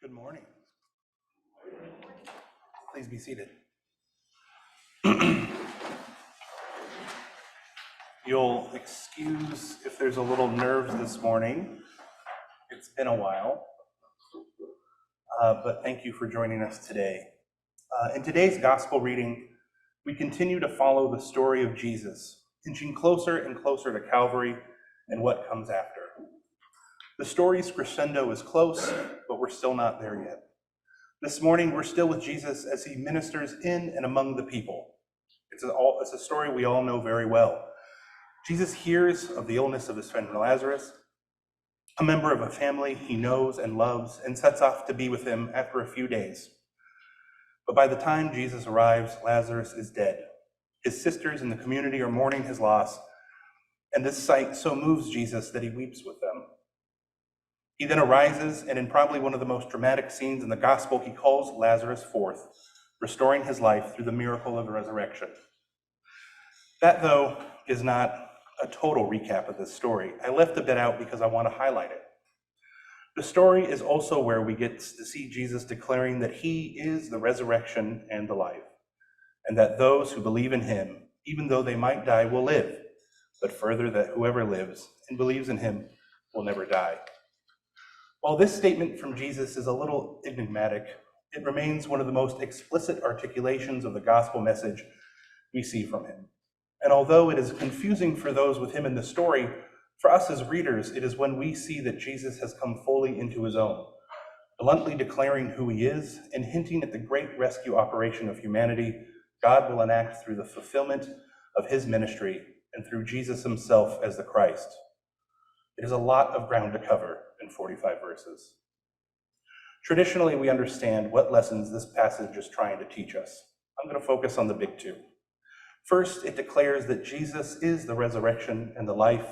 Good morning. Please be seated. You'll excuse if there's a little nerves this morning. It's been a while, but thank you for joining us today. In today's gospel reading, we continue to follow the story of Jesus, inching closer and closer to Calvary and what comes after. The story's crescendo is close, but we're still not there yet. This morning, we're still with Jesus as he ministers in and among the people. It's a story we all know very well. Jesus hears of the illness of his friend Lazarus, a member of a family he knows and loves, and sets off to be with him after a few days. But by the time Jesus arrives, Lazarus is dead. His sisters in the community are mourning his loss, and this sight so moves Jesus that he weeps with them. He then arises, and in probably one of the most dramatic scenes in the gospel, he calls Lazarus forth, restoring his life through the miracle of the resurrection. That, though, is not a total recap of this story. I left a bit out because I want to highlight it. The story is also where we get to see Jesus declaring that he is the resurrection and the life, and that those who believe in him, even though they might die, will live, but further that whoever lives and believes in him will never die. While this statement from Jesus is a little enigmatic, it remains one of the most explicit articulations of the gospel message we see from him. And although it is confusing for those with him in the story, for us as readers, it is when we see that Jesus has come fully into his own, bluntly declaring who he is and hinting at the great rescue operation of humanity God will enact through the fulfillment of his ministry and through Jesus himself as the Christ. It is a lot of ground to cover in 45 verses. Traditionally, we understand what lessons this passage is trying to teach us. I'm going to focus on the big two. First, it declares that Jesus is the resurrection and the life,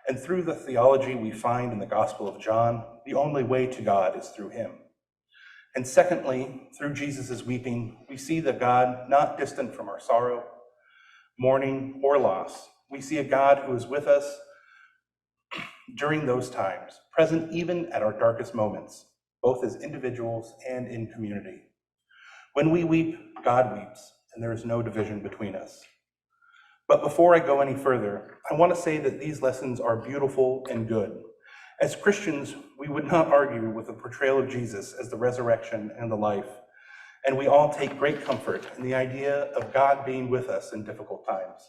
and through the theology we find in the Gospel of John, the only way to God is through him. And secondly, through Jesus' weeping, we see the God not distant from our sorrow, mourning, or loss. We see a God who is with us during those times, present even at our darkest moments, both as individuals and in community. When we weep, God weeps, and there is no division between us. But before I go any further, I want to say that these lessons are beautiful and good. As Christians, we would not argue with the portrayal of Jesus as the resurrection and the life, and we all take great comfort in the idea of God being with us in difficult times.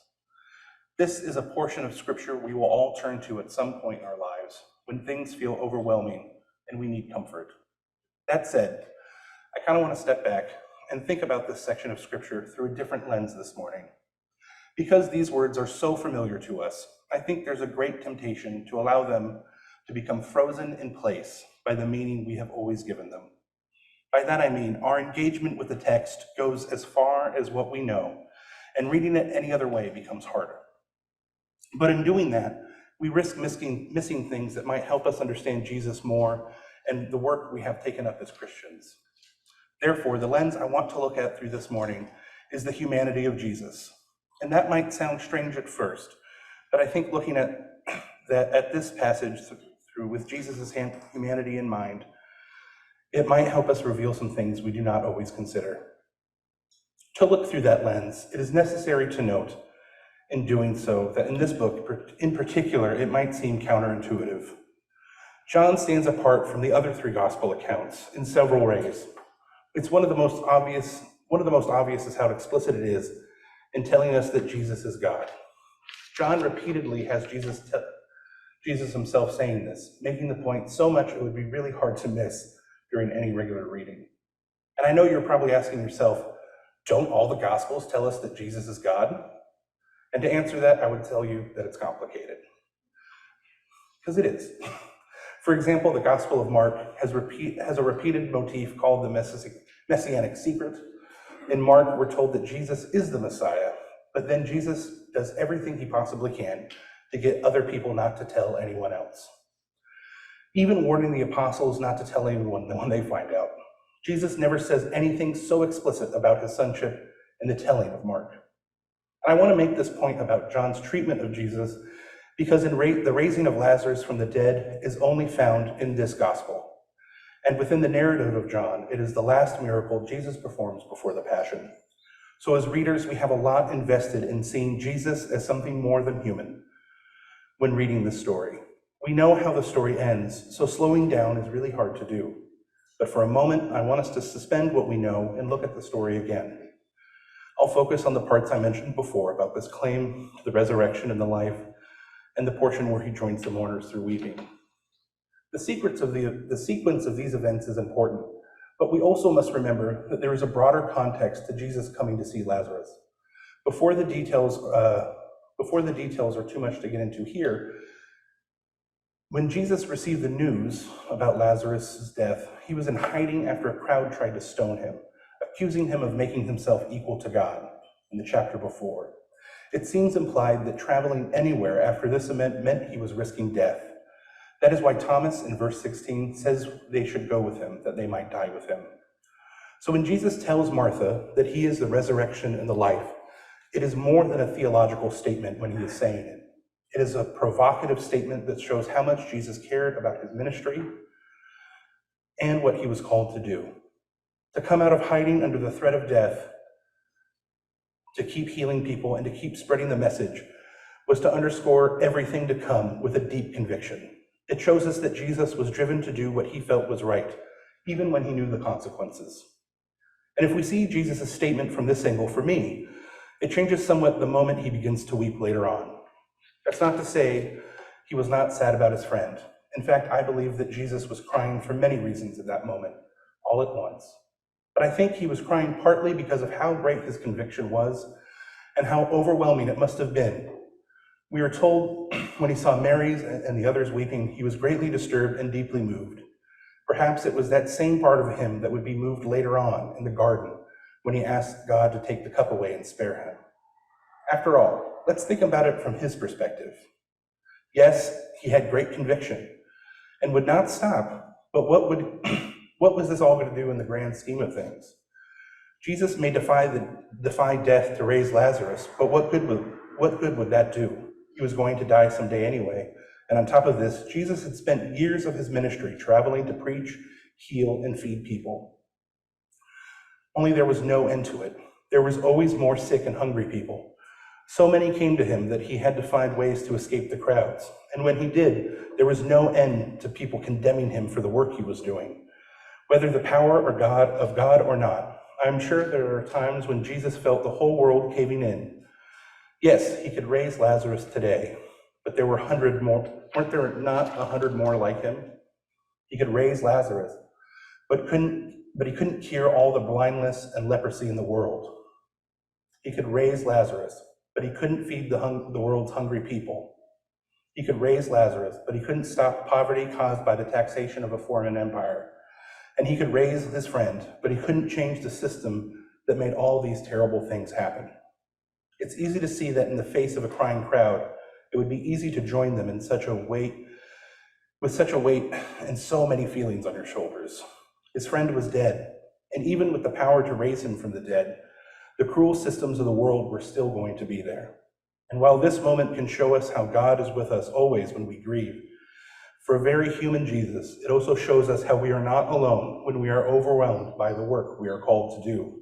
This is a portion of Scripture we will all turn to at some point in our lives when things feel overwhelming and we need comfort. That said, I kind of want to step back and think about this section of Scripture through a different lens this morning. Because these words are so familiar to us, I think there's a great temptation to allow them to become frozen in place by the meaning we have always given them. By that I mean our engagement with the text goes as far as what we know, and reading it any other way becomes harder. But in doing that, we risk missing things that might help us understand Jesus more and the work we have taken up as Christians. Therefore, the lens I want to look at through this morning is the humanity of Jesus. And that might sound strange at first, but I think looking at this passage through with Jesus' humanity in mind, it might help us reveal some things we do not always consider. To look through that lens, it is necessary to note in doing so that in this book, in particular, it might seem counterintuitive. John stands apart from the other three gospel accounts in several ways. It's one of the most obvious is how explicit it is in telling us that Jesus is God. John repeatedly has Jesus himself saying this, making the point so much it would be really hard to miss during any regular reading. And I know you're probably asking yourself, don't all the Gospels tell us that Jesus is God? And to answer that, I would tell you that it's complicated. Because it is. For example, the Gospel of Mark has a repeated motif called the Messianic secret. In Mark, we're told that Jesus is the Messiah, but then Jesus does everything he possibly can to get other people not to tell anyone else. Even warning the apostles not to tell anyone when they find out. Jesus never says anything so explicit about his sonship in the telling of Mark. And I want to make this point about John's treatment of Jesus because the raising of Lazarus from the dead is only found in this gospel. And within the narrative of John, it is the last miracle Jesus performs before the Passion. So as readers, we have a lot invested in seeing Jesus as something more than human when reading this story. We know how the story ends, so slowing down is really hard to do. But for a moment, I want us to suspend what we know and look at the story again. I'll focus on the parts I mentioned before about this claim to the resurrection and the life, and the portion where he joins the mourners through weeping. The sequence of these events is important, but we also must remember that there is a broader context to Jesus coming to see Lazarus. Before the details are too much to get into here, when Jesus received the news about Lazarus' death, he was in hiding after a crowd tried to stone him, accusing him of making himself equal to God in the chapter before. It seems implied that traveling anywhere after this event meant he was risking death. That is why Thomas in verse 16 says they should go with him, that they might die with him. So when Jesus tells Martha that he is the resurrection and the life, it is more than a theological statement when he is saying it. It is a provocative statement that shows how much Jesus cared about his ministry and what he was called to do. To come out of hiding under the threat of death, to keep healing people and to keep spreading the message, was to underscore everything to come with a deep conviction. It shows us that Jesus was driven to do what he felt was right, even when he knew the consequences. And if we see Jesus' statement from this angle, for me, it changes somewhat the moment he begins to weep later on. That's not to say he was not sad about his friend. In fact, I believe that Jesus was crying for many reasons at that moment, all at once. But I think he was crying partly because of how great his conviction was and how overwhelming it must have been. We are told when he saw Mary's and the others weeping, he was greatly disturbed and deeply moved. Perhaps it was that same part of him that would be moved later on in the garden when he asked God to take the cup away and spare him. After all, let's think about it from his perspective. Yes, he had great conviction and would not stop, but what was this all going to do in the grand scheme of things? Jesus may defy death to raise Lazarus, but what good would that do? He was going to die someday anyway. And on top of this, Jesus had spent years of his ministry traveling to preach, heal, and feed people. Only there was no end to it. There was always more sick and hungry people. So many came to him that he had to find ways to escape the crowds. And when he did, there was no end to people condemning him for the work he was doing. Whether the power of God or not, I'm sure there are times when Jesus felt the whole world caving in. Yes, he could raise Lazarus today, but there were 100 more. Weren't there not 100 more like him? He could raise Lazarus, but he couldn't cure all the blindness and leprosy in the world. He could raise Lazarus, but he couldn't feed the world's hungry people. He could raise Lazarus, but he couldn't stop poverty caused by the taxation of a foreign empire. And he could raise his friend, but he couldn't change the system that made all these terrible things happen. It's easy to see that in the face of a crying crowd, it would be easy to join them with such a weight and so many feelings on your shoulders. His friend was dead, and even with the power to raise him from the dead, the cruel systems of the world were still going to be there. And while this moment can show us how God is with us always when we grieve, for a very human Jesus, it also shows us how we are not alone when we are overwhelmed by the work we are called to do,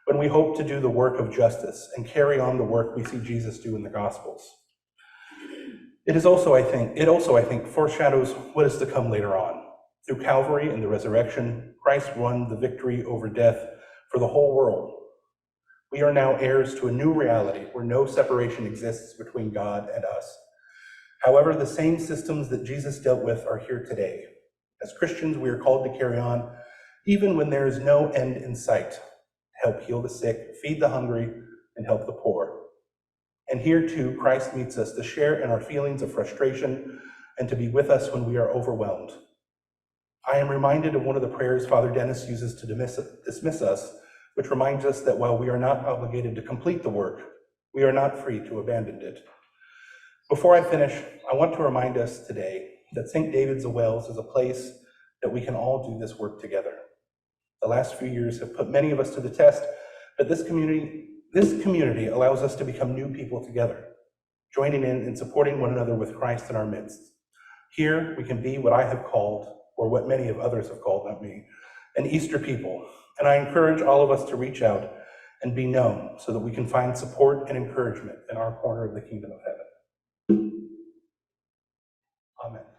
when we hope to do the work of justice and carry on the work we see Jesus do in the Gospels. It also, I think, foreshadows what is to come later on. Through Calvary and the resurrection, Christ won the victory over death for the whole world. We are now heirs to a new reality where no separation exists between God and us. However, the same systems that Jesus dealt with are here today. As Christians, we are called to carry on, even when there is no end in sight, to help heal the sick, feed the hungry, and help the poor. And here too, Christ meets us to share in our feelings of frustration and to be with us when we are overwhelmed. I am reminded of one of the prayers Father Dennis uses to dismiss us, which reminds us that while we are not obligated to complete the work, we are not free to abandon it. Before I finish, I want to remind us today that St. David's Wells is a place that we can all do this work together. The last few years have put many of us to the test, but this community allows us to become new people together, joining in and supporting one another with Christ in our midst. Here, we can be what I have called or what many of others have called, not me, an Easter people. And I encourage all of us to reach out and be known so that we can find support and encouragement in our corner of the kingdom of heaven. Amen.